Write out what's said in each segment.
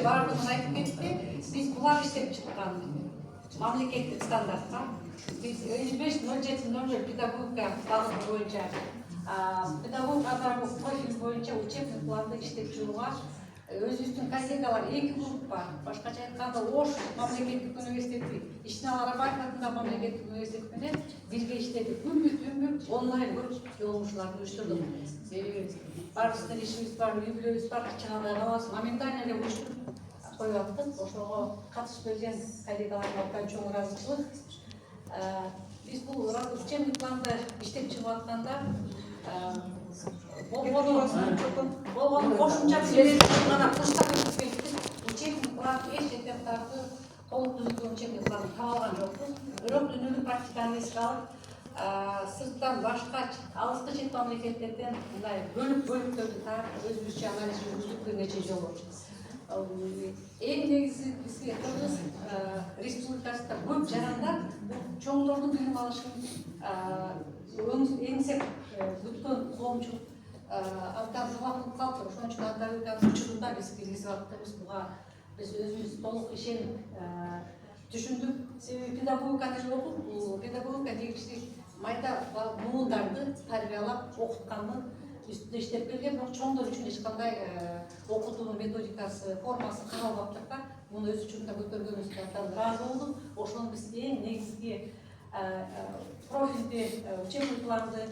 бардығын айтып кетті. Біз бұлар іштеп шыққан мемлекеттік стандартқа. Biz 55.07.00 pedagogika бағыты бойынша педагог аграрлық профиль бойынша учебный планды іштеп шығуға өзіміздің коллегалар 2 групп бар. Башқаша айтқанда Ош мемлекеттік университеті, Ишнал Арабаев атындағы мемлекеттік университетімен бірге іштедік. Үміт онлайн групп жолаушыларды өштірдік. Барысында işimiz бар, үйбілеуіз бар, шығандай қаласы моментально деп өштіріп қойып аттық. Ошоға қатысып берген коллегаларға үлкен чоң разылық. Biz bu учебный планды иштеп чыгып атканда болгону кошумча билетип гана курстан өтүп кеттик. Учебный план эшектептарды толук түзүлгөн учебный планды таба алган жокпуз. Бирок үнүлүү практиканы эске алып, сырттан башка алыскы чет мамлекеттерден мындай бөлүктөрдү тарап өзүбүзчө анализ жүргүздүк бир нече жолу. Эң негизи бизге Кыргыз Республикасында көп жарандар чоңдордун билим алышын эңсеп бүткөн коомчулук абдан жоготулуп калды. Ошон үчүн антабеканын учурунда биз киргизип аттыбыз. Буга биз өзүбүз толук ишенип түшүндүк. Себеби педагогиканы окуп, бул педагогика дегичи майда муундарды тарбиялап окутканды üstünde işlep келген, бирок чоңдор үчүн эч кандай окутуунун методикасы, формасы каралбаптыр да. Муну өз учурунда көтөргөнүбүзгө абдан ыраазы болдук. Ошону биз эң негизги профилди, учебный планды,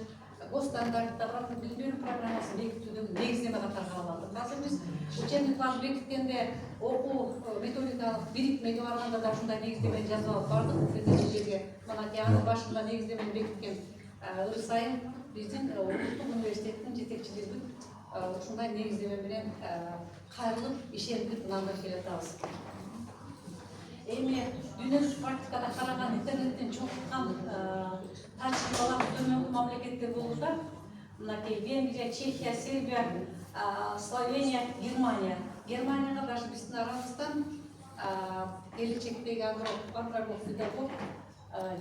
госстандарттарды, билим берүү программасын бекитүүдөгү негиздеме катары каралат. Азыр биз учебный план бекиткенде окуу методикалык бириктмеге барганда да ушундай негиздемени жазып алып бардык. Нетижеге мына анын башында негиздемени бекиткен Ырсайын биздин улуттук университеттин жетекчилиги ушундай негиздеме менен кайрылып ишенип мынандай келатабыз. Эми дүйнөлүк практикада караган интернеттен чогулткан тажрыйбалар төмөнкү мамлекеттер болуп да, мынакей Венгрия, Чехия, Сербия, Словения, Германия. Германияга даже биздин арамыздан келечектеги андрограф педагог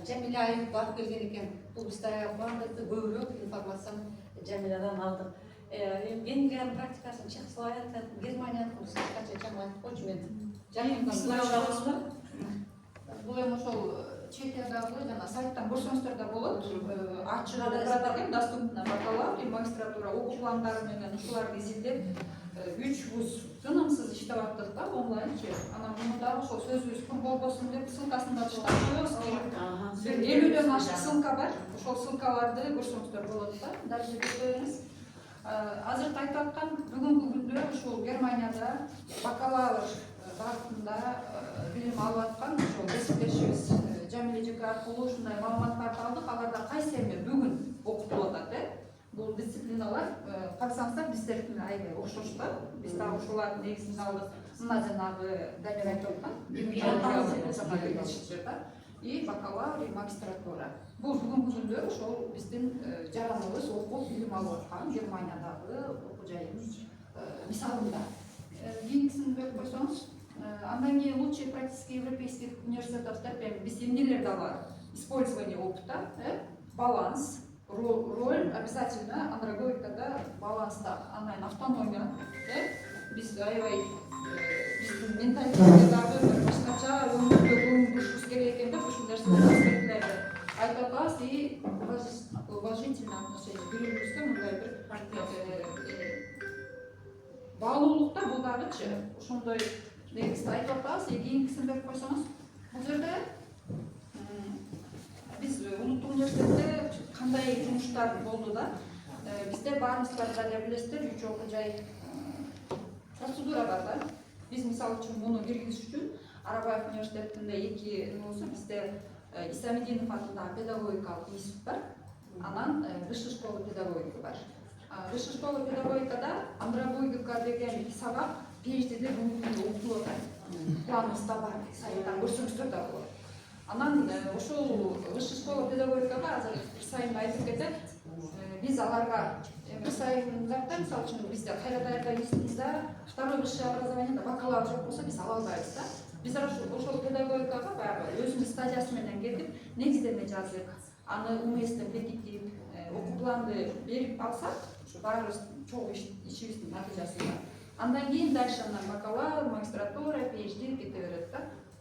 Cemile Ayıp barıp gelgen eken. Bu bizde kuandırdı көбүрөөк информацияны Cemile'den aldık. Венгриянын практикасын Чехословакиядан, Германиядан кыргызча чам айтып койчу мен. Бул эми ошол Чехиядагы жана сайттан көрсөңүздөр да болот. Ачык турат экен, доступна бакалавр, магистратура окуу пландары менен ушуларды изилдеп 3 вуз тынымсыз иштеп аттык да онлайнчы. Анан муну дагы ошол сөзүбүз күн болбосун деп ссылкасын да таштап коебуз. 50ден ашык ссылка бар. Ошол ссылкаларды көрсөңүздөр болот да. Дальше көрүңүз. Азыр айтып аткан бүгүнкү күндө ушул Германияда бакалавр багытында билим алып аткан ошол кесиптешибиз Жамиле Жеке аркылуу ушундай маалыматтарды алдык. Аларда кайсы эми бүгүн окутулуп атат. Бул дисциплиналар карасаңыздар биздердин аябай окшош да. Биз дагы ушулардын негизин алдык. Мына жанагы Дамир айтып аткан и бакалавр, и магистратура. Бул бүгүнкү күндө ошол биздин жараныбыз окуп билим алып аткан Германиядагы окуу жайынын мисалында. Кийинкисин көрүп койсоңуз, андан кийин лучшие практически европейских университетов деп биз эмнелер да бар? Использование опыта, баланс, роль обязательно андрогогикада баланста, анан автономия, биз аябай биздин менталитетке дагы башкача өмүрдө көңүл керек экен деп ушул аспектлерди айтып атабыз и уважительное отношение бири-бирибизге мындай бир баалуулукта бул дагычы ошондой негизде айтып атабыз. Кийинкисин берип койсоңуз, бул жерде биз улуттук университетте кандай жумуштар болду да, бизде баарыңыздар да билесиздер, 3 окуу жай процедура бар да. Биз мисалы үчүн муну киргизиш үчүн Арабаев университетинде 2 нусу бизде Исамидинов атындагы педагогикалык институт бар. Анан высшая школа педагогики бар. Высшая школа педагогикада андрогогика деген сабак PhD-де бүгүнкү окутулуп атат. Планыбызда бар, сайттан көрсөңүздөр да болот. Анан ошол высшая школа педагогикага азыр Ырсайын айтып кетет. Биз аларга Ырсайын заттан мисалы үчүн бизде Кайрат Айка институтунда второе высшее образование бакалавр жок болсо биз ала албайбыз да. Биз ошол педагогикага баягы өзүнүн стадиясы менен кетип, негиздеме жазып, аны уместно бекитип, окуу планды берип алсак, ушу баарыбыз чогуу ишибиздин натыйжасында. Андан кийин дальше бакалавр, магистратура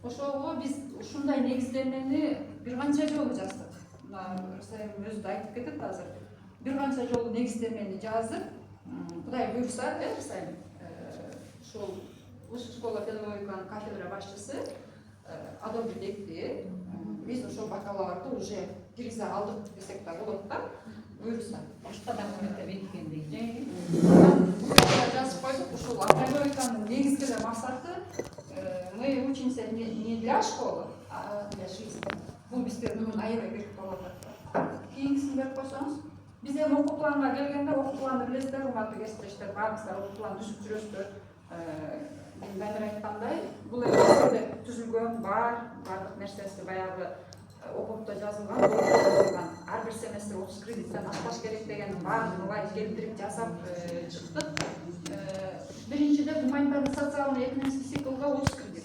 Ошого биз ушундай негиздемени бир канча жолу жаздык. Мына Рысайым өзү да айтып кетет азыр. Бир канча жолу негиздемени жазып, Кудай буйрса, Рысайым, ушул Высшая школа педагогиканын кафедра башчысы одобрить этти. Биз ошол бакалаврды уже киргизе алдык десек да болот да. Буйрса. Башка документте бекиткендей. Жазып койдук, ушул педагогиканын негизги максаты мы учимся не для школы, а для жизни. Бул бизге бүгүн аябай керек болуп атат. Кийинкисин берип койсоңуз, биз эми окуу планга келгенде окуу планды билесиздер, урматтуу кесиптештер, баарыңыздар окуу план түзүп жүрөсүздөр. Бәдір айткандай, бул эми түзүлгөн баардык нерсеси баягы окутта жазылган, ар бир семестр 30 кредиттен ашташ керек деген баарын ылай келтирип жасап чыктык. Биринчиде гуманитарный социалный экономический циклга 30 кредит.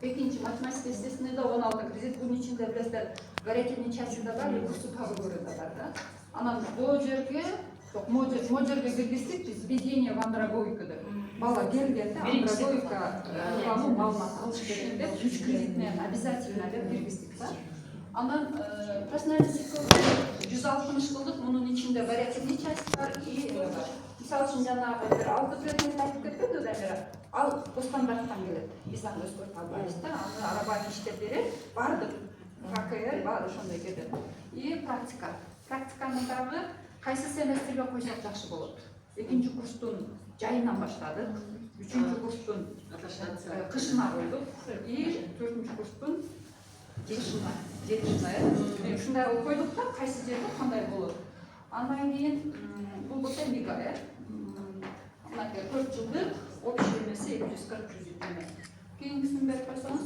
Экинчи математика естественныйда 16 кредит. Бунун ичинде билесиздер, горячий частында да курсы табы көрүп атат да. Анан бул жерге могу киргиздик биз введение в андрогогику деп. Бала келгенде андрогогика тууралуу маалымат алыш керек деп 3 кредит менен обязательно деп киргиздик да. Анан профессиональный циклда 160 кылдык, мунун ичинде вариативный часть бар и мисалы үчүн жанагы бир 6 предмет айтып кетпеди Дамира. Ал по стандарттан келет. Биз аны өзгөртүп албайбыз да. Аны араба иштеп берет. Бардык ККР баары ошондой кетет. И практика. Практиканы дагы кайсы семестрге койсок жакшы болот. Экинчи курстун жайынан баштадык. Үчүнчү курстун кышына койдук. И 4-чү курстун жетишина. Ушундай кылып койдук да, кайсы жерде кандай болот. Андан кийин бул болсо лига, мынакей 4 жылдык общий эмеси 240 кредит эме. Кийинкисин берип койсоңуз,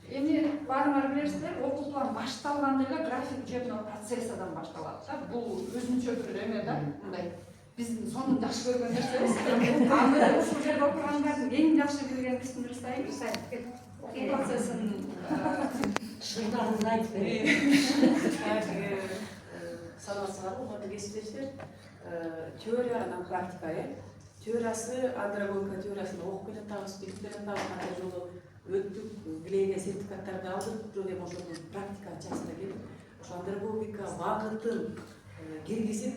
эми баарыңар билесиздер, окуу план башталганда эле график учебного процессадан башталат да. Бул өзүнчө бир эме да, мындай биздин сонун жакшы көргөн нерсебиз. Аны ушул жерде окугандардын эң жакшы билген киши Рысайым. Окуу процессин Шылдарын айтып берет. Санасыңар, урматтуу кесиптештер, теория анан практика, теориясы андрогогика теориясын окуп келатабыз, билип келатабыз, кандай жолу өттүк, килейге сертификаттарды алдык, бирок эми ошонун практика частына келип, ошо андрогогика багытын киргизип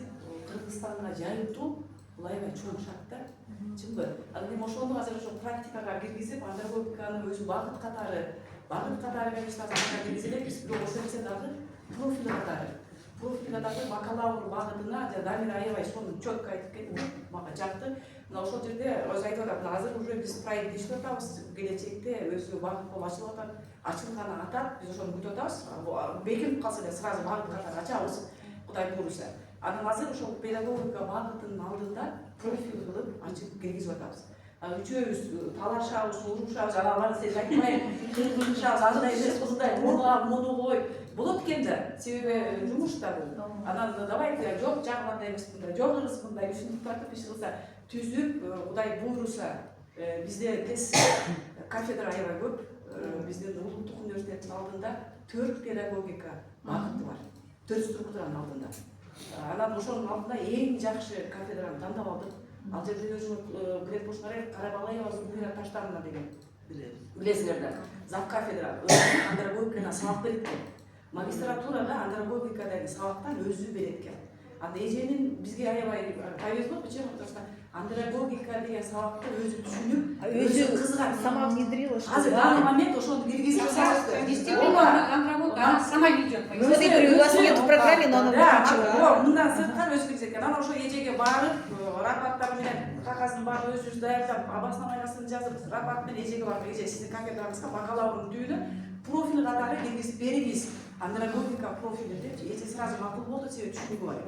Кыргызстанга жайылтуу бул аябай чоң шарт да. Чынбы? Анан эми ошону азыр ошо практикага киргизип, андрогогиканын өзү багыт катары конечно, киргизилет, бирок ошол нерсе дагы профиль катары. Профиль дагы бакалавр багытына Дамира аябай сону четко айтып кетти, мага жакты. Мына ошол жерде өзү айтып атат, азыр уже биз проект иштеп атабыз, келечекте өзү багыт болуп ачылып атат, ачылганы атат, биз ошону күтүп атабыз. Бекинип калса эле сразу багыт катары ачабыз, Кудай буйруса. Анан азыр ошол педагогика багытынын алдында профиль кылып ачып киргизип атабыз. Үчөөбүз талашабыз, урушабыз, аналарды сез айтпайм, кыргызышабыз, андай эмес кыздай, муну кой. Болот экен да, себеби жумуш да бул. Анан давайте жок жагында эмес мындай, жок ырыс мындай ушинтип тартып иш кылса, түзүп, Кудай буйруса, бизде тез кафедра аябай көп. Биздин улуттук университеттин алдында 4 педагогика багыты бар. 4 структуранын алдында. Анан ошонун алдында эң жакшы кафедраны тандап алдык. Ал жерде өзүңөр билет болушуңар керек, Карабалаева Зубира Таштановна деген билесиңер да. Зав кафедра андрогогиканы сабак берет экен. Магистратурада андрогогикадагы сабактан өзү берет экен. Анда эженин бизге аябай повезло, почему? Потому что андрогогика деген сабакты өзү түшүнүп, өзү кызган. Сама внедрила, что Азыр данный момент ошону киргизип сабакты. Действительно, андрогогика, она сама ведет. Ну, смотри, у вас нет в программе, но она выключила. Мындан сырткан өзү киргизет экен. Анан ошо эжеге барып, рапорттар менен кагазын баарын өзүбүз даярдап, обоснованиясын жазып, рапорт менен эжеге барып, эже сиздин кафедраңызга бакалаврдын түбүнө профиль катары киргизип бериңиз. Андрогогика профили деп, эже сразу макул болду, себеби түшүнүгү бар.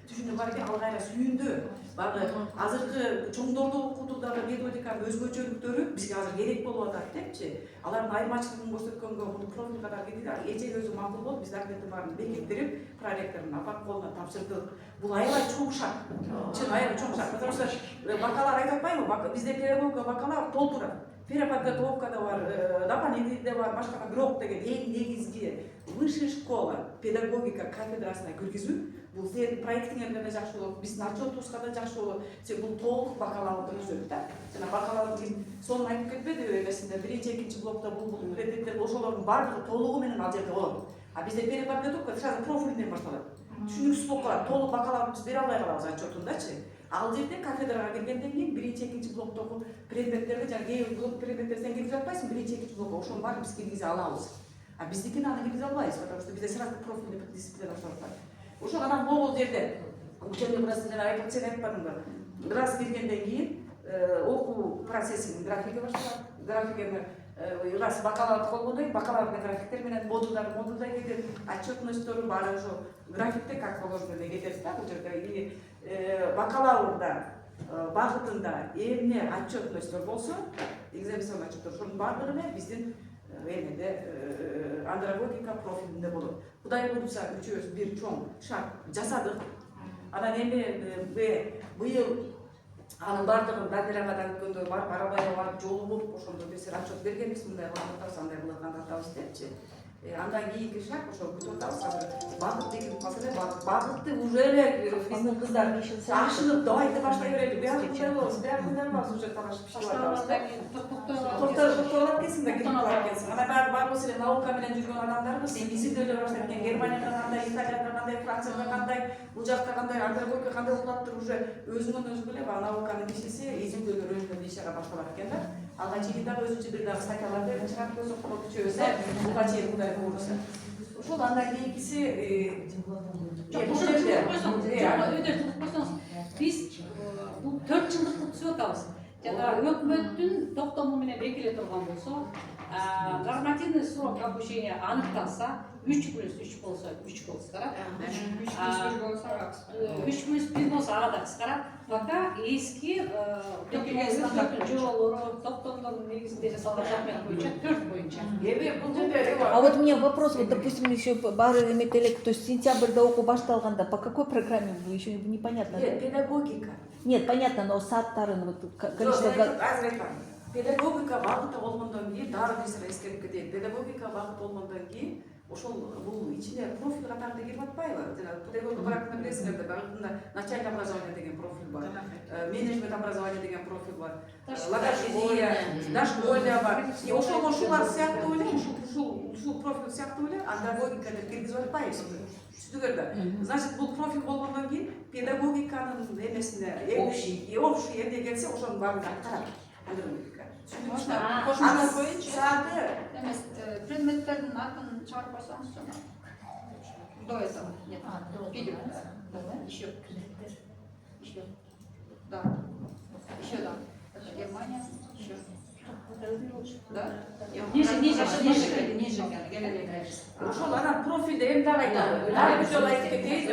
Түшүнүгү бар экен, ал кайра сүйүндү. Багы азыркы чоңдорду окутуудагы методиканын өзгөчөлүктөрү бизге азыр керек болуп атат депчи. Алардын айырмачылыгын көрсөткөнгө бул профиль катары киргизди, эже өзү макул болуп, биз документтин баарын бекиттирип, проректордун апат колуна тапшырдык. Бул аябай чоң шарт. Чын аябай чоң шарт. Потому что бакалавр айтып атпаймынбы? Бизде педагогика бакалавр толтурат. Переподготовка да бар, дополнительный бар, башка бирок деген эң негизги высшая школа педагогика кафедрасына киргизүү бул сенин проектиңерге да жакшы болот, биздин отчетубузга да жакшы болот. Бул толук бакалаврды түзөт да. Жана бакалаврдын Сонун айтып кетпедиби эмесинде биринчи экинчи блокто бул предметтер ошолордун баардыгы толугу менен ал жерде болот. А бизде переподготовка сразу профильден башталат. Түшүнүксүз болуп калат. Толук бакалаврыбыз бере албай калабыз отчетундачы. Ал жерде кафедрага киргенден кийин биринчи экинчи блоктогу предметтерди жана кээ бир блок предметтер сен киргизе албайсың, биринчи экинчи блокко ошонун баарын биз киргизе алабыз. А биздикини аны киргизе албайбыз, потому что бизде сразу профильный дисциплина башталат. Ошол анан могул жерде учебный процесс айтып сен айтпадыңбы? Раз киргенден кийин окуу процессинин графиги башталат. Графигини раз бакалавр болгондон кийин бакалаврный графиктер менен модулдай кетет, отчетносттору баары ошо графикте как положено эле кетет да бул жерде. И бакалаврда багытында эмне отчетносттор болсо, экзаменационный отчеттор ошонун баардыгы эле биздин эмеде андрогогика профилинде болот. Кудай буйруса үчөөбүз бир чоң шарт жасадык. Анан эми быйыл анын баардыгын Дамирага да өткөндө барып арабайга барып жолугуп ошондо биз отчет бергенбиз, мындай кылып атабыз, андай кылып атабыз депчи. Андан кийинки шаг ошо күтүп атабыз. Азыр багыт деген калса эле багытты уже эле биздин кыздар ашынып давайте баштай берели. Биягы мындай болобуз, биягы мындай болобуз, уже талашып иштеп атабыз. Токтолоп келсин да кирип алып келсин. Анан баарыбыз эле наука менен жүргөн адамдарбыз. Изилдөөлөр баштап кеткен. Германияда кандай, Италияда кандай, Францияда кандай, бул жакта кандай, андрогогика кандай болуп атыптыр, уже өзүнөн өзү билип, науканын ишиси, изилдөөлөр өзүнөн ишеге башталат экен да. Алга чейин дагы өзүнчө бир дагы статьяларды чыгарып койсок болот үчөөбүз, буга чейин кудай буйруса. Ошол андан кийинкиси биз бул 4 жылдыкты түзүп атабыз. Жана өкмөттүн токтому менен бекиле турган болсо, нормативный срок обучения аныкталса, 3+3 болсо 3 кылсыра. 3+1 болсо ага да кыскара. Пока эски токтомдордун негизинде жасалган документ боюнча 4 боюнча. А вот у меня вопрос, вот допустим еще бары эметелек, то есть сентябрьда окуу башталганда по какой программе вы еще непонятно? Педагогика. Нет, понятно, но сааттарын вот количество. Педагогика багыты болгондон кийин дагы бир нерсе эскерип кетейин. Педагогика багыты болгондон кийин ошол бул ичине профиль катарында кирип атпайбы? Жана педагогика багытында билесиңер да, багытында начальное образование деген профиль бар, менеджмент образование деген профиль бар, логопедия, дошколья бар. И ошолар сыяктуу эле, ушул профиль сыяктуу эле андрогогика деп киргизип атпайбыз. Түшүндүңөр да? Значит, бул профиль болгондон кийин педагогиканын эмесине общий эмне келсе ошонун баарын аткарат. Андрогогика. Кошумча боюнча эмес предметтердин атын чыгарып койсоңуз жана до этого. Нет. Видео. Еще. Да. Еще да. Это Германия. Еще. Да? Ниже. Ошол анан профилде эмне айтат? Дагы бир жолу айтып кетейин.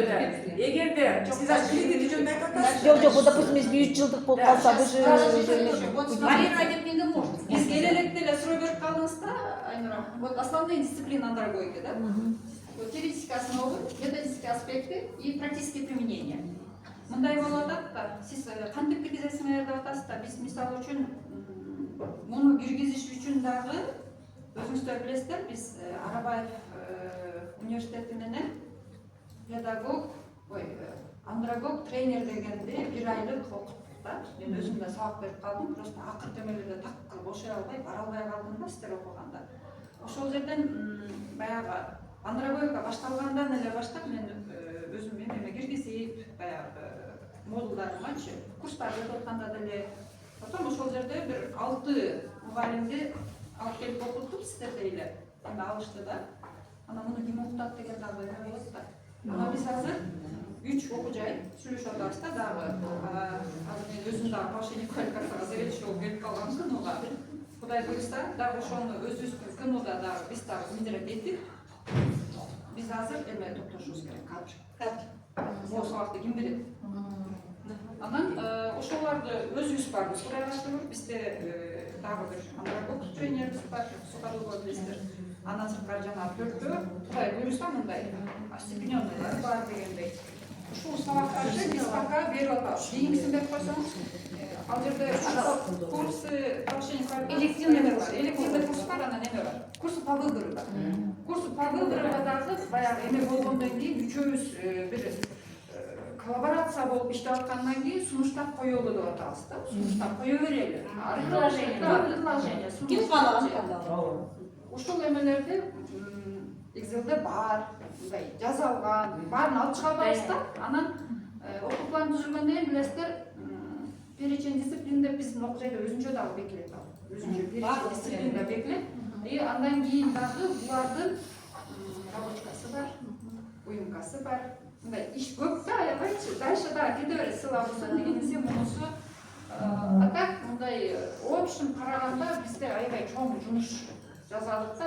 Эгерде сиз кредит жөнүндө айтып атасыз. Жок, допустим, если 3 жылдык болуп калса, вы же Марина айтып менде можно. Биз келелекте эле суроо берип калдыңыз да, Айнура. Вот основные дисциплины андрогогики, да? Вот теоретические основы, методические аспекты и практические применения. Мындай болуп атат да, сиз кантип киргизесиңер деп атасыздар. Биз мисалы үчүн муну киргизиш үчүн дагы өзүңүздөр билесиздер, биз Арабаев университети менен педагог, андрогог тренер дегенди 1 айлык окуттук да. Мен өзүм да сабак берип калдым, просто акыр темелерде так кылып бошой албай, бара албай калдым да сиздер окуганда. Ошол жерден баягы андрогогика башталгандан эле баштап мен өзүм эме киргизип, баягы модулдарымачы, курстарды өтүп атканда деле. Потом ошол жерде бир 6 мугалимди алып келип окуттук сиздерде эле. Эми алышты да. Анан муну ким окутат деген дагы эме болот да. Ана биз азыр 3 окуу жай сүйлөшүп атабыз да дагы. Азыр мен өзүм дагы повышение квалификацияга заведующий келип калгам КНУга. Кудай буйруса, дагы ошону өзүбүздүн КНУда дагы биз дагы миндиреп этип, биз азыр эме токтошубуз керек. Кадр. Бул сабакты ким берет? Анан ошоларды өзүбүз барбыз. Кудайга шүгүр, бизде дагы бир андрогог тренерибиз бар, Сукарулова билесиздер. Андан сырткары жана 4-тө Кудай буйруса мындай остепенённыйлар бар дегендей. Ушул сабактарды биз пока берип атабыз. Кийинкисин берип койсоңуз, ал жерде курсы повышения квалификации бар. Элективный курс бар, анан эме бар. Курсы по выбору бар. Курсы по выбору дагы баягы эме болгондон кийин үчөөбүз бир коллаборация болуп иштеп аткандан кийин сунуштап коелу деп атабыз да. Сунуштап кое берели. Предложение. Ким каалаган Ушул эмелерди Excel'de бар, мындай жазалган, баарын алып чыга алабыз да. Анан окуу планын түзүлгөндөн кийин билесиздер, перечень дисциплин деп биздин окуу жайда өзүнчө дагы бекилет ал. Өзүнчө перечень дисциплин деп бекилет. И андан кийин дагы булардын рабочкасы бар, уюмкасы бар. Мындай иш көп да, аябайчы. Дальше дагы кете берет, сылабысы дегенсе мунусу. А так мындай общем караганда бизде аябай чоң жумуш жасадык да.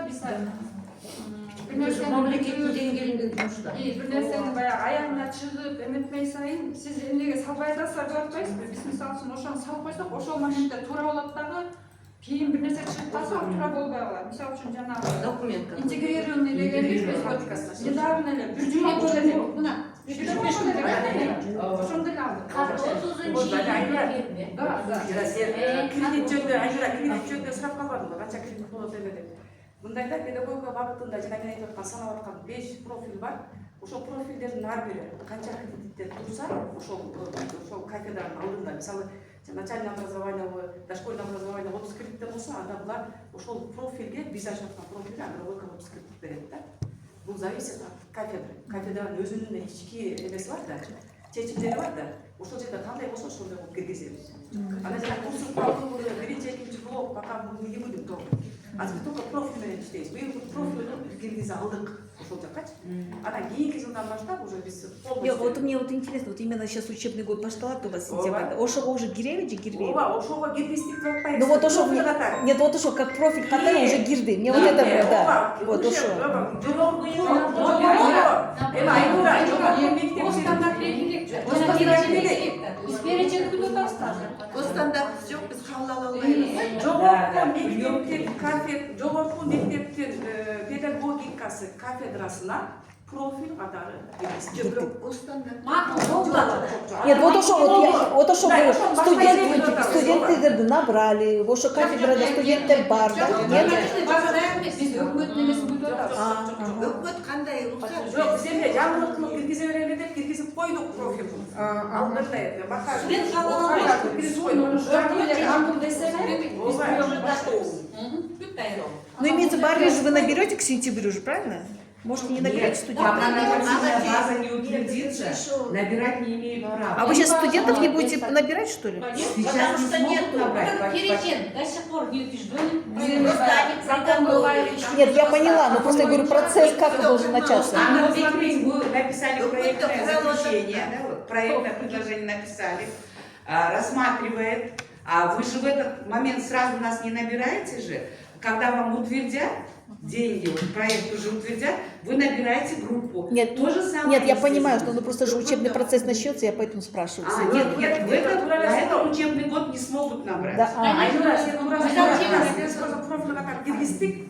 Биз бир мамлекеттик деңгээлинде жумушта. бир нерсени баягы аягына чыгып эметмей сайын сиз эмнеге салбай атасыздар деп атпайсызбы? Биз мисалы үчүн ошону салып койсок, ошол моментте туура болот дагы. Кийин бир нерсе чыгып калса, ал туура болбой калат. Мисалы үчүн жанагы Документ. интегрированный дегенибиз недавно эле бир жума эле мына ошондой эле алдык. 30-njy Кредит жөнүндө сурап калбадымбы, канча кредит болот деп. Мындайда педагогика багытында жана мен айтып аткан санап аткан 5 профиль бар. Ошол профилдердин ар бири канча кредиттен турса, ошол кафедранын алдында, мисалы, начальное образование, дошкольное образование 30 кредиттен болсо, анда булар ошол профилге биз ашып аткан профилге агрология 30 кредит берет да. Бул зависит от кафедры. Кафедранын өзүнүн ички эмеси бар да, чечимдери бар да. Ошол жерде кандай болсо ошондой болуп киргизебиз. Ана жана курстук кабыл биринчи, экинчи блок пока эмне будем толук. Азыр только профиль менен иштейбиз. Быйыл профиль киргизе алдык ошол жаккачы. Анан кийинки жылдан баштап уже биз полностью. Вот мне вот интересно, вот именно сейчас учебный год башталат у вас сентябрьда. Ошого уже киреби же кирбейби? Ооба, ошого кирбестик деп атпайбыз. Ну вот ошо, нет, вот ошо как профиль катары уже кирди. Мне вот это было, да. Вот ошо. Эми Айнура, жогорку Стандарт жоқ, біз қабыл ала алмаймыз. жогорку мектептин педагогикасы кафедрасына профиль катары Нет, вот ошо вот ошо студенттерди набрали, ошо кафедрада студенттер бар да. Нет? Биз өкмөт немеси бүтүп атабыз. Өкмөт кандай рұқсат? жок, биз эми жаңылык кылып киргизе берели деп киргизип койдук профиль. Ал мындай бака Студент кабыл ала албайт. киргизип койдук. Кабыл десек, биз Ну имеется бары же вы наберете к сентябрю же, правильно? Можете не набирать студентов. База не утвердится, набирать не имеет права. А вы сейчас студентов не будете набирать, что ли? Потому что нету. набрать. Перечень до сих пор не утвержден. Нет, я поняла, но просто я говорю, процесс как должен начаться. А вот смотрите, вы написали проектное заключение, да, вот, проектное предложение написали, рассматривает, а вы же в этот момент сразу нас не набираете же, когда вам утвердят деньги, вот проект уже утвердят, вы набираете группу. Нет, то же самое. нет, я понимаю, что ну просто же учебный процесс начнется, я поэтому спрашиваю. Нет, в этот учебный год не смогут набрать. Да, Айнура, сен профиль катары киргиздик.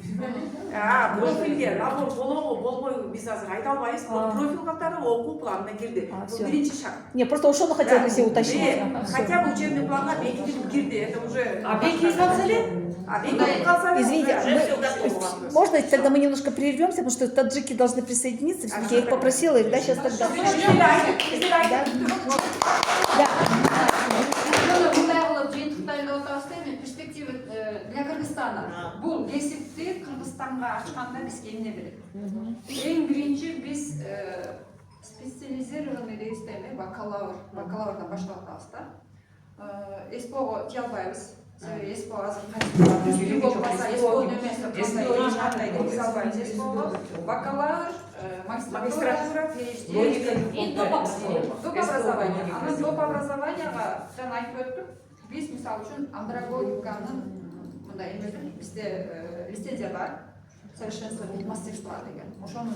Профилге набор болобу, болбойбу биз азыр айта албайбыз. Профиль катары окуу планына кирди. Бул биринчи шаг. Не, просто ошону хотела бы себе уточнить. Хотя бы учебный планга бекитилип кирди. Это уже. А бекитип калса эле? Извините, можно тогда мы немножко прервемся, потому что таджики должны присоединиться. Я их попросила, и да, сейчас тогда. Перспектива для Кыргызстана. Бул эсипти Кыргызстанга ачканда бизге эмне берет? Эң биринчи биз специализированный дейбиз, бакалаврдан баштап атабыз да. ЭСПОго тие албайбыз. ЭСПО азыр кантип болбаса, ЭСПО эмес, кандай деп биз албайбыз. ЭСПОго бакалавр, магистратура, И доп. доп образование. Анан доп образованияга жана айтып өттүк. Биз мисалы үчүн андрогогиканын мындай эмеси бизде лицензия бар. Совершенствование мастерства деген. Ошонун